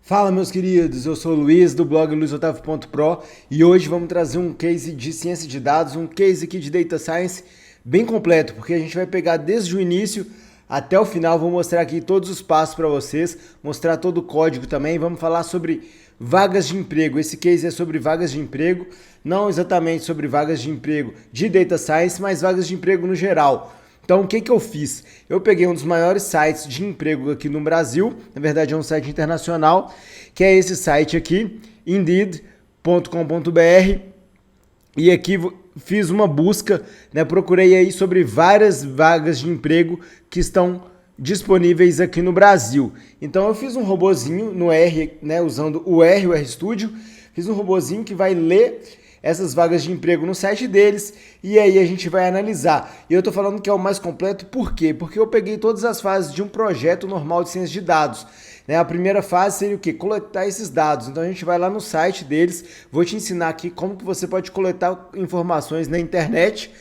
Fala, meus queridos, eu sou o Luiz do blog luizotavio.pro e hoje vamos trazer um case de ciência de dados, um case aqui de Data Science bem completo, porque a gente vai pegar desde o início até o final, vou mostrar aqui todos os passos para vocês, mostrar todo o código também, vamos falar sobre vagas de emprego. Esse case é sobre vagas de emprego, não exatamente sobre vagas de emprego de Data Science, mas vagas de emprego no geral. Então, o que eu fiz? Eu peguei um dos maiores sites de emprego aqui no Brasil, na verdade é um site internacional, que é esse site aqui, indeed.com.br, e aqui fiz uma busca, procurei aí sobre várias vagas de emprego que estão disponíveis aqui no Brasil. Então, eu fiz um robozinho no R, usando o RStudio, fiz um robozinho que vai ler essas vagas de emprego no site deles e aí a gente vai analisar. E eu tô falando que é o mais completo, por quê? Porque eu peguei todas as fases de um projeto normal de ciência de dados. A primeira fase seria o quê? Coletar esses dados. Então a gente vai lá no site deles, vou te ensinar aqui como que você pode coletar informações na internet.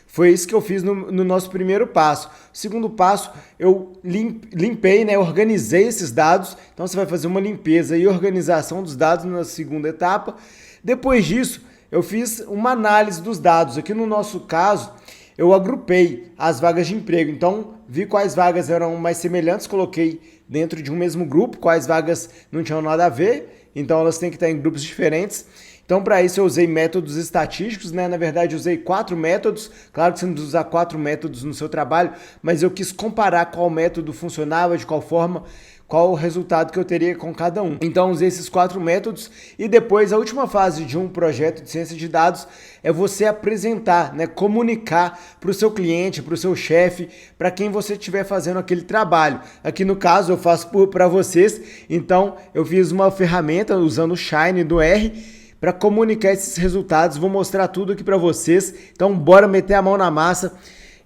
Foi isso que eu fiz no nosso primeiro passo. O segundo passo, eu limpei, organizei esses dados. Então você vai fazer uma limpeza e organização dos dados na segunda etapa. Depois disso, eu fiz uma análise dos dados. Aqui no nosso caso, eu agrupei as vagas de emprego. Então, vi quais vagas eram mais semelhantes, coloquei dentro de um mesmo grupo, quais vagas não tinham nada a ver. Então, elas têm que estar em grupos diferentes. Então, para isso, eu usei métodos estatísticos, Na verdade, eu usei 4 métodos. Claro que você não precisa usar 4 métodos no seu trabalho, mas eu quis comparar qual método funcionava, de qual forma, qual o resultado que eu teria com cada um. Então, usei esses 4 métodos e depois a última fase de um projeto de ciência de dados é você apresentar, comunicar para o seu cliente, para o seu chefe, para quem você estiver fazendo aquele trabalho. Aqui no caso, eu faço para vocês, então eu fiz uma ferramenta usando o Shine do R para comunicar esses resultados, vou mostrar tudo aqui para vocês, então bora meter a mão na massa.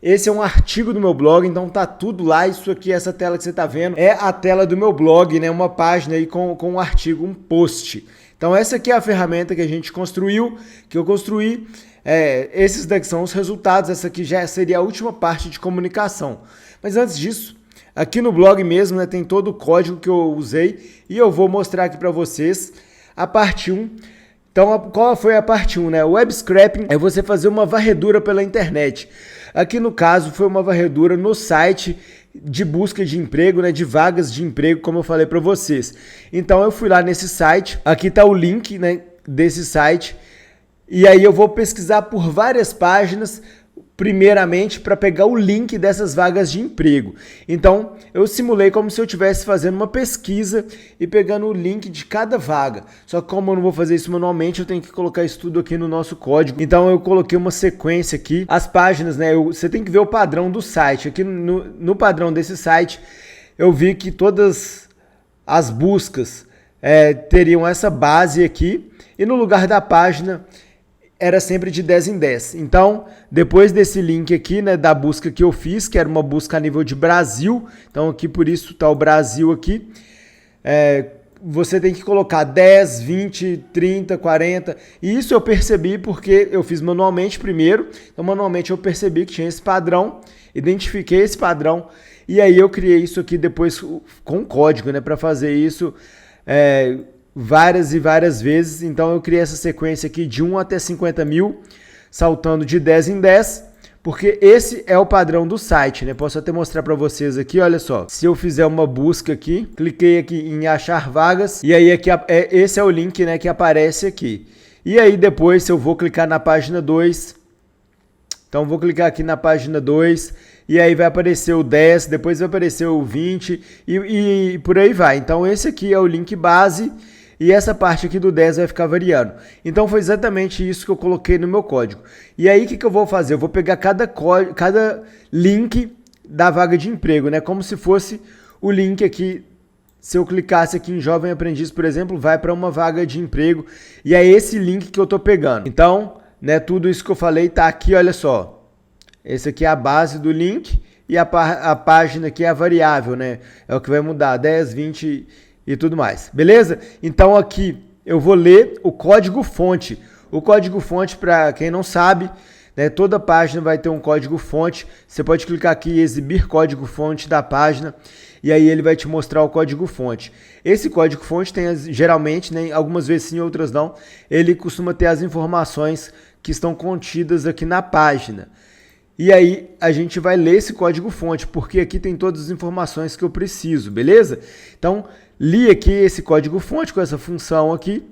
Esse é um artigo do meu blog, então tá tudo lá. Isso aqui, essa tela que você tá vendo, é a tela do meu blog, Uma página aí com um artigo, um post. Então essa aqui é a ferramenta que a gente construiu, que eu construí. Esses daqui são os resultados, essa aqui já seria a última parte de comunicação. Mas antes disso, aqui no blog mesmo, tem todo o código que eu usei e eu vou mostrar aqui para vocês a parte 1. Então, qual foi a parte 1, O web scraping é você fazer uma varredura pela internet. Aqui no caso foi uma varredura no site de busca de emprego, de vagas de emprego, como eu falei para vocês. Então eu fui lá nesse site, aqui está o link desse site, e aí eu vou pesquisar por várias páginas, primeiramente para pegar o link dessas vagas de emprego. Então eu simulei como se eu estivesse fazendo uma pesquisa e pegando o link de cada vaga. Só que como eu não vou fazer isso manualmente, eu tenho que colocar isso tudo aqui no nosso código. Então eu coloquei uma sequência aqui. As páginas, você tem que ver o padrão do site. Aqui no padrão desse site, eu vi que todas as buscas teriam essa base aqui. E no lugar da página, era sempre de 10 em 10. Então, depois desse link aqui, da busca que eu fiz, que era uma busca a nível de Brasil, então aqui por isso está o Brasil aqui, você tem que colocar 10, 20, 30, 40, e isso eu percebi porque eu fiz manualmente primeiro, então manualmente eu percebi que tinha esse padrão, identifiquei esse padrão, e aí eu criei isso aqui depois com código, para fazer isso várias e várias vezes. Então eu criei essa sequência aqui de 1 até 50 mil, saltando de 10 em 10, porque esse é o padrão do site, Posso até mostrar para vocês aqui, olha só. Se eu fizer uma busca aqui, cliquei aqui em achar vagas, e aí aqui, esse é o link, que aparece aqui. E aí depois, se eu vou clicar na página 2, então vou clicar aqui na página 2, e aí vai aparecer o 10, depois vai aparecer o 20, e por aí vai. Então esse aqui é o link base, e essa parte aqui do 10 vai ficar variando. Então foi exatamente isso que eu coloquei no meu código. E aí o que eu vou fazer? Eu vou pegar cada link da vaga de emprego, Como se fosse o link aqui. Se eu clicasse aqui em Jovem Aprendiz, por exemplo, vai para uma vaga de emprego. E é esse link que eu estou pegando. Então, tudo isso que eu falei está aqui, olha só. Esse aqui é a base do link e a página aqui é a variável, É o que vai mudar, 10, 20 e tudo mais, beleza? Então aqui eu vou ler o código fonte. O código fonte, para quem não sabe, né? Toda página vai ter um código-fonte. Você pode clicar aqui e exibir código-fonte da página e aí ele vai te mostrar o código-fonte. Esse código-fonte tem geralmente, né, algumas vezes sim, outras não, ele costuma ter as informações que estão contidas aqui na página. E aí a gente vai ler esse código-fonte, porque aqui tem todas as informações que eu preciso, beleza? Então, li aqui esse código-fonte com essa função aqui.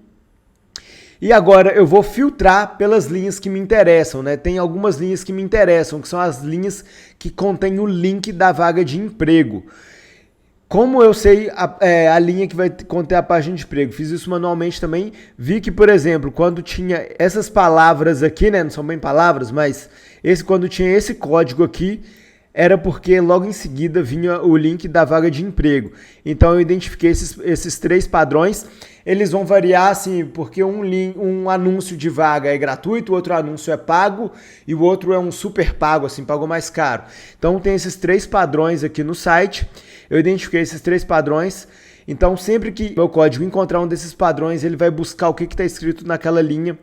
E agora eu vou filtrar pelas linhas que me interessam, né? Tem algumas linhas que me interessam, que são as linhas que contêm o link da vaga de emprego. Como eu sei a linha que vai conter a página de emprego? Fiz isso manualmente também. Vi que, por exemplo, quando tinha essas palavras aqui, né? Não são bem palavras, mas quando tinha esse código aqui, era porque logo em seguida vinha o link da vaga de emprego. Então eu identifiquei esses 3 padrões. Eles vão variar assim, porque um anúncio de vaga é gratuito, o outro anúncio é pago e o outro é um super pago, assim, pagou mais caro. Então tem esses 3 padrões aqui no site. Eu identifiquei esses 3 padrões. Então sempre que meu código encontrar um desses padrões, ele vai buscar o que está escrito naquela linha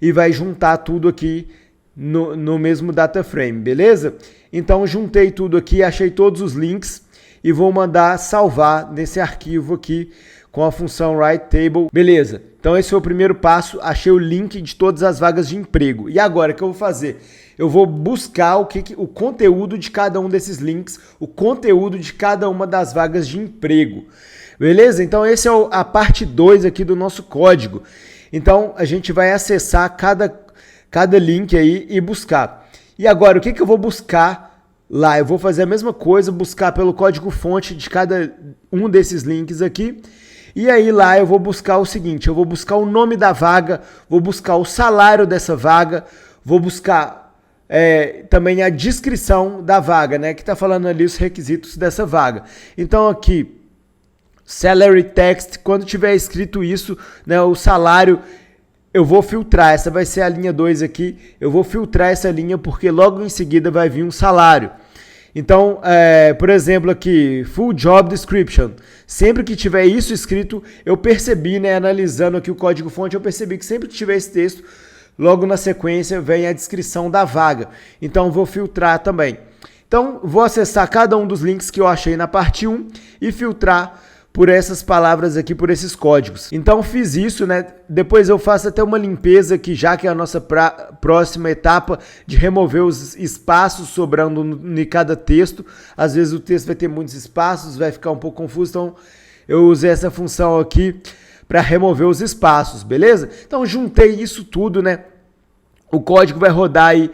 e vai juntar tudo aqui no mesmo data frame, beleza? Então juntei tudo aqui, achei todos os links e vou mandar salvar nesse arquivo aqui com a função write_table. Beleza, então esse foi o primeiro passo, achei o link de todas as vagas de emprego. E agora o que eu vou fazer? Eu vou buscar o conteúdo de cada um desses links, o conteúdo de cada uma das vagas de emprego. Beleza? Então essa é a parte 2 aqui do nosso código. Então a gente vai acessar cada link aí e buscar. E agora, o que eu vou buscar lá? Eu vou fazer a mesma coisa, buscar pelo código-fonte de cada um desses links aqui. E aí lá eu vou buscar o seguinte, eu vou buscar o nome da vaga, vou buscar o salário dessa vaga, vou buscar também a descrição da vaga, né? Que está falando ali os requisitos dessa vaga. Então aqui, salary text, quando tiver escrito isso, né, o salário, eu vou filtrar, essa vai ser a linha 2 aqui, eu vou filtrar essa linha porque logo em seguida vai vir um salário. Então, por exemplo aqui, full job description, sempre que tiver isso escrito, eu percebi, né, analisando aqui o código-fonte, eu percebi que sempre que tiver esse texto, logo na sequência vem a descrição da vaga. Então, vou filtrar também. Então, vou acessar cada um dos links que eu achei na parte 1 e filtrar por essas palavras aqui, por esses códigos. Então fiz isso, né? Depois eu faço até uma limpeza aqui, já que é a nossa próxima etapa de remover os espaços sobrando em cada texto. Às vezes o texto vai ter muitos espaços, vai ficar um pouco confuso, então eu usei essa função aqui para remover os espaços, beleza? Então juntei isso tudo, né? O código vai rodar aí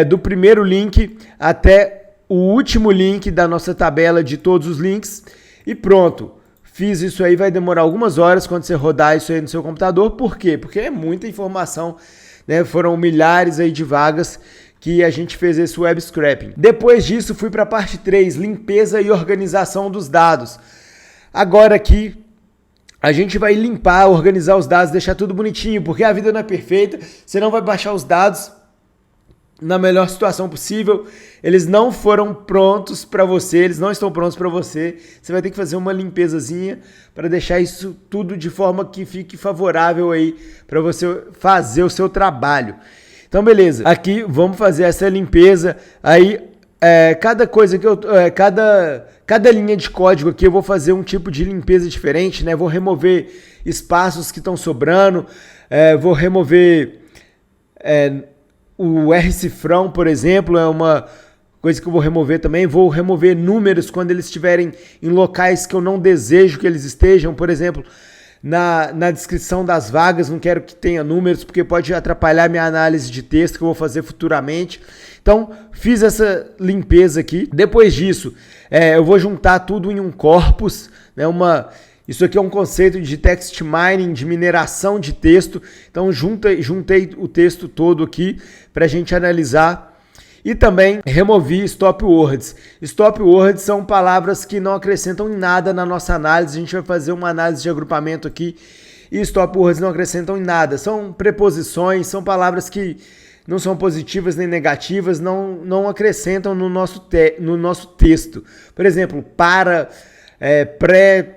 do primeiro link até o último link da nossa tabela de todos os links e pronto. Fiz isso aí, vai demorar algumas horas quando você rodar isso aí no seu computador. Por quê? Porque é muita informação, né? Foram milhares aí de vagas que a gente fez esse web scraping. Depois disso, fui para a parte 3, limpeza e organização dos dados. Agora aqui, a gente vai limpar, organizar os dados, deixar tudo bonitinho, porque a vida não é perfeita, você não vai baixar os dados na melhor situação possível, eles não foram prontos para você, eles não estão prontos para você, você vai ter que fazer uma limpezazinha para deixar isso tudo de forma que fique favorável aí para você fazer o seu trabalho. Então beleza, aqui vamos fazer essa limpeza, aí cada coisa que cada linha de código aqui eu vou fazer um tipo de limpeza diferente, né? Vou remover espaços que estão sobrando, vou remover o R-cifrão, por exemplo, é uma coisa que eu vou remover também. Vou remover números quando eles estiverem em locais que eu não desejo que eles estejam. Por exemplo, na descrição das vagas, não quero que tenha números, porque pode atrapalhar minha análise de texto que eu vou fazer futuramente. Então, fiz essa limpeza aqui. Depois disso, eu vou juntar tudo em um corpus, né? Isso aqui é um conceito de text mining, de mineração de texto. Então, juntei o texto todo aqui para a gente analisar. E também removi stop words. Stop words são palavras que não acrescentam em nada na nossa análise. A gente vai fazer uma análise de agrupamento aqui. E stop words não acrescentam em nada. São preposições, são palavras que não são positivas nem negativas, não acrescentam no nosso texto. Por exemplo, para, pré...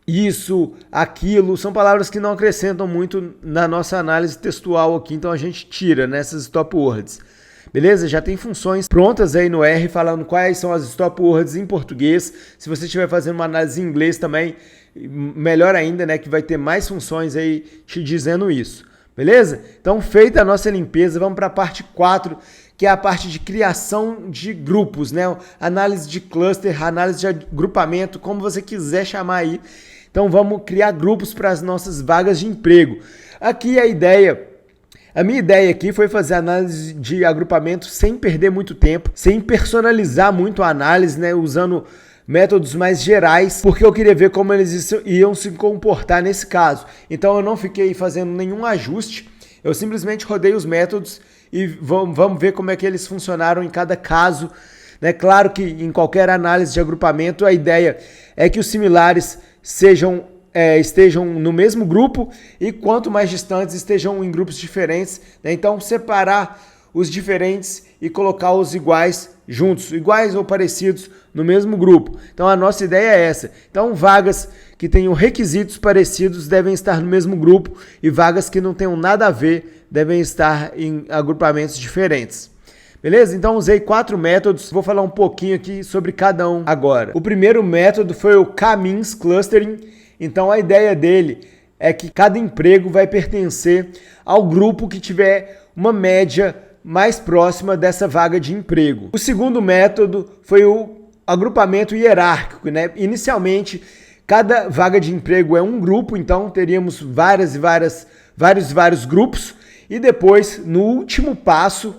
isso, aquilo, são palavras que não acrescentam muito na nossa análise textual aqui, então a gente tira nessas stop words. Beleza? Já tem funções prontas aí no R falando quais são as stop words em português. Se você estiver fazendo uma análise em inglês também, melhor ainda, né? Que vai ter mais funções aí te dizendo isso. Beleza? Então, feita a nossa limpeza, vamos para a parte 4, que é a parte de criação de grupos, né? Análise de cluster, análise de agrupamento, como você quiser chamar aí. Então, vamos criar grupos para as nossas vagas de emprego. Aqui a minha ideia aqui foi fazer análise de agrupamento sem perder muito tempo, sem personalizar muito a análise, né? Usando métodos mais gerais, porque eu queria ver como eles iam se comportar nesse caso. Então, eu não fiquei fazendo nenhum ajuste, eu simplesmente rodei os métodos e vamos ver como é que eles funcionaram em cada caso. Né? Claro que em qualquer análise de agrupamento, a ideia é que os similares estejam no mesmo grupo e quanto mais distantes estejam em grupos diferentes. Né? Então, separar os diferentes e colocar os iguais juntos, iguais ou parecidos no mesmo grupo. Então, a nossa ideia é essa. Então, vagas que tenham requisitos parecidos devem estar no mesmo grupo e vagas que não tenham nada a ver devem estar em agrupamentos diferentes. Beleza? Então usei 4 métodos, vou falar um pouquinho aqui sobre cada um agora. O primeiro método foi o K-means clustering. Então a ideia dele é que cada emprego vai pertencer ao grupo que tiver uma média mais próxima dessa vaga de emprego. O segundo método foi o agrupamento hierárquico, né? Inicialmente, cada vaga de emprego é um grupo, então teríamos vários grupos e depois, no último passo,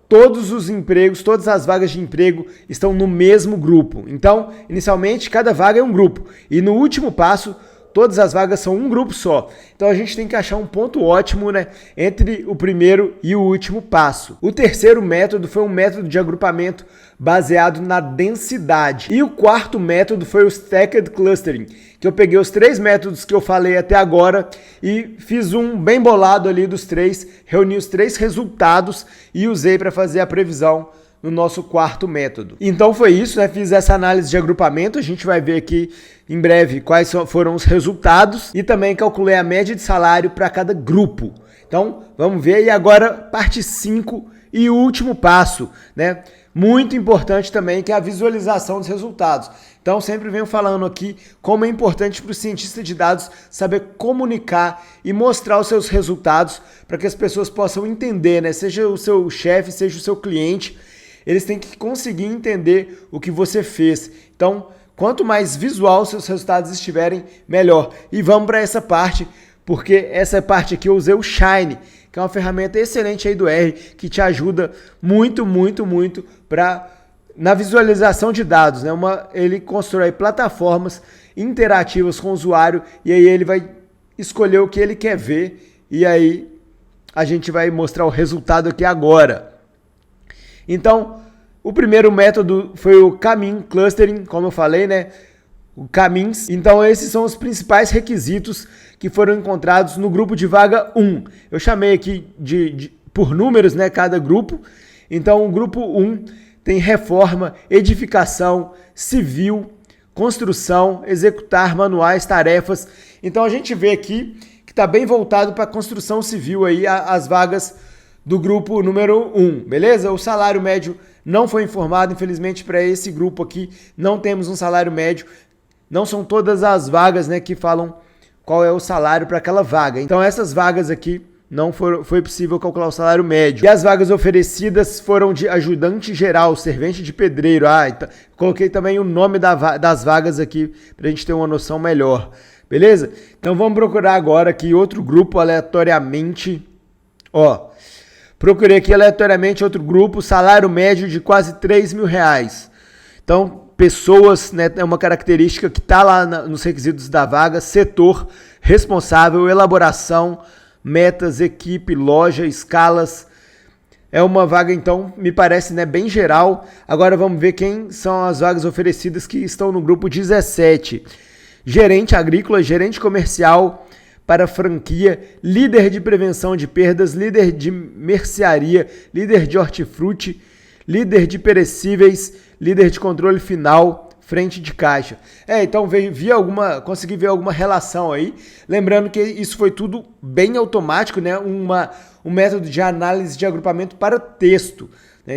todos os empregos, todas as vagas de emprego estão no mesmo grupo. Então, inicialmente, cada vaga é um grupo. E no último passo, todas as vagas são um grupo só. Então, a gente tem que achar um ponto ótimo, né, entre o primeiro e o último passo. O terceiro método foi um método de agrupamento baseado na densidade. E o quarto método foi o Stacked Clustering, que eu peguei os 3 métodos que eu falei até agora e fiz um bem bolado ali dos 3, reuni os 3 resultados e usei para fazer a previsão no nosso quarto método. Então foi isso, né? Fiz essa análise de agrupamento, a gente vai ver aqui em breve quais foram os resultados e também calculei a média de salário para cada grupo. Então, vamos ver. E agora, parte 5 e o último passo, né? Muito importante também, que é a visualização dos resultados. Então, sempre venho falando aqui como é importante para o cientista de dados saber comunicar e mostrar os seus resultados para que as pessoas possam entender, né? Seja o seu chefe, seja o seu cliente, eles têm que conseguir entender o que você fez. Então, quanto mais visual seus resultados estiverem, melhor. E vamos para essa parte, porque essa parte aqui eu usei o Shine, que é uma ferramenta excelente aí do R, que te ajuda muito na visualização de dados. Né? Ele constrói plataformas interativas com o usuário e aí ele vai escolher o que ele quer ver e aí a gente vai mostrar o resultado aqui agora. Então, o primeiro método foi o K-means clustering, como eu falei, né? O K-means. Então, esses são os principais requisitos que foram encontrados no grupo de vaga 1. Eu chamei aqui por números, né? Cada grupo. Então, o grupo 1 tem reforma, edificação, civil, construção, executar manuais, tarefas. Então, a gente vê aqui que está bem voltado para a construção civil aí, as vagas do grupo número 1, beleza? O salário médio não foi informado, infelizmente, para esse grupo aqui, não temos um salário médio, não são todas as vagas, né, que falam qual é o salário para aquela vaga. Então, essas vagas aqui não foi possível calcular o salário médio. E as vagas oferecidas foram de ajudante geral, servente de pedreiro. Então, coloquei também o nome das vagas aqui, para a gente ter uma noção melhor, beleza? Então, vamos procurar agora aqui outro grupo aleatoriamente, procurei aqui aleatoriamente outro grupo, salário médio de quase R$3.000. Então, pessoas, né, é uma característica que está lá nos requisitos da vaga, setor, responsável, elaboração, metas, equipe, loja, escalas. É uma vaga, então, me parece, né, bem geral. Agora vamos ver quem são as vagas oferecidas que estão no grupo 17. Gerente agrícola, gerente comercial, para franquia, líder de prevenção de perdas, líder de mercearia, líder de hortifruti, líder de perecíveis, líder de controle final, frente de caixa. Então consegui ver alguma relação aí. Lembrando que isso foi tudo bem automático, né? Um método de análise de agrupamento para texto.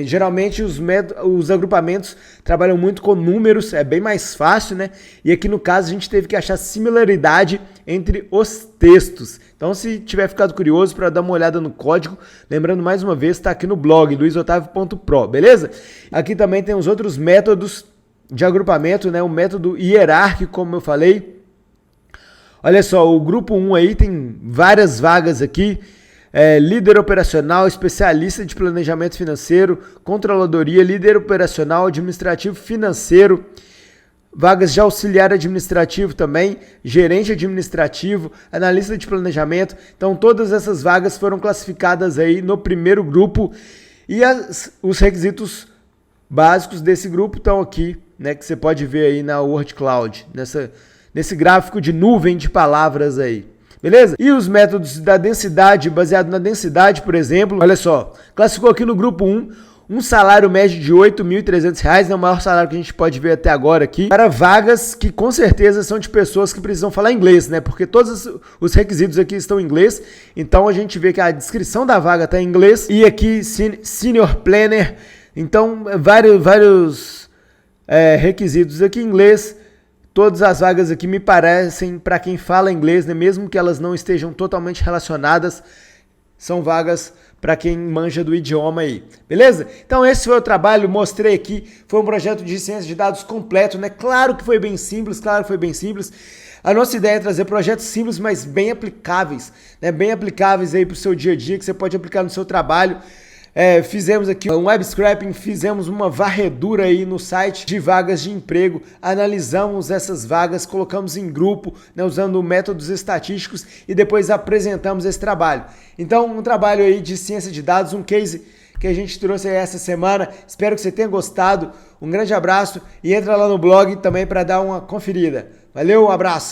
Geralmente os agrupamentos trabalham muito com números, é bem mais fácil, né? E aqui no caso a gente teve que achar similaridade entre os textos. Então, se tiver ficado curioso para dar uma olhada no código, lembrando mais uma vez, está aqui no blog luisotavio.pro, beleza? Aqui também tem os outros métodos de agrupamento, né? O método hierárquico, como eu falei. Olha só, o grupo 1 aí tem várias vagas aqui. Líder operacional, especialista de planejamento financeiro, controladoria, líder operacional, administrativo financeiro, vagas de auxiliar administrativo também, gerente administrativo, analista de planejamento. Então todas essas vagas foram classificadas aí no primeiro grupo e os requisitos básicos desse grupo estão aqui, né, que você pode ver aí na Word Cloud, nesse gráfico de nuvem de palavras aí. Beleza? E os métodos da densidade, baseado na densidade, por exemplo, olha só, classificou aqui no grupo 1, um salário médio de R$ 8.300, né, o maior salário que a gente pode ver até agora aqui, para vagas que com certeza são de pessoas que precisam falar inglês, né, porque todos os requisitos aqui estão em inglês, então a gente vê que a descrição da vaga está em inglês, e aqui Senior Planner, então vários requisitos aqui em inglês. Todas as vagas aqui me parecem para quem fala inglês, né? Mesmo que elas não estejam totalmente relacionadas, são vagas para quem manja do idioma aí, beleza? Então esse foi o trabalho, mostrei aqui, foi um projeto de ciência de dados completo, né? Claro que foi bem simples, A nossa ideia é trazer projetos simples, mas bem aplicáveis, né? Bem aplicáveis aí para o seu dia a dia, que você pode aplicar no seu trabalho. Fizemos aqui um web scraping, fizemos uma varredura aí no site de vagas de emprego, analisamos essas vagas, colocamos em grupo, né, usando métodos estatísticos e depois apresentamos esse trabalho. Então, um trabalho aí de ciência de dados, um case que a gente trouxe aí essa semana. Espero que você tenha gostado. Um grande abraço e entra lá no blog também para dar uma conferida. Valeu, um abraço!